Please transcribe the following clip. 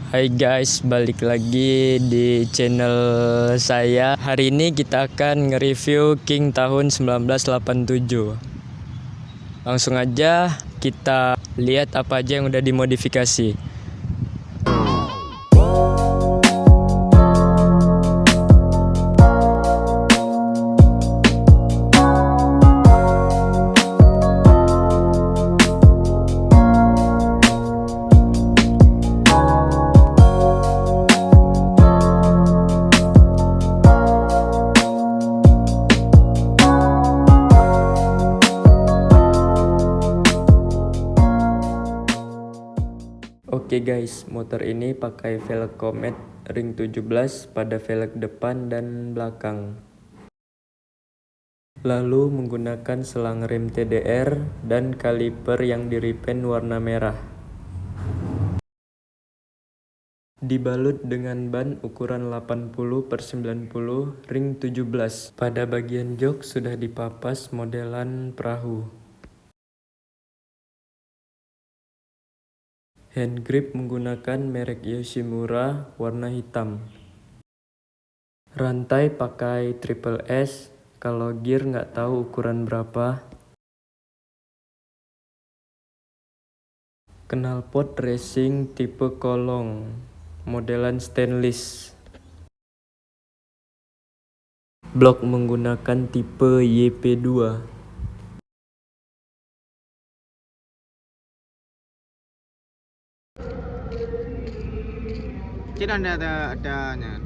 Hai guys, balik lagi di channel saya. Hari ini kita akan nge-review King tahun 1987. Langsung aja kita lihat apa aja yang udah dimodifikasi. Oke guys, motor ini pakai velg Comet ring 17 pada velg depan dan belakang. Lalu menggunakan selang rem TDR dan kaliper yang di-repaint warna merah. Dibalut dengan ban ukuran 80/90 ring 17. Pada bagian jok sudah dipapas modelan perahu. Hand grip menggunakan merek Yoshimura warna hitam. Rantai pakai triple S, kalau gear nggak tahu ukuran berapa. Knalpot racing tipe kolong, modelan stainless. Blok menggunakan tipe YP2. Tidak ada adanya.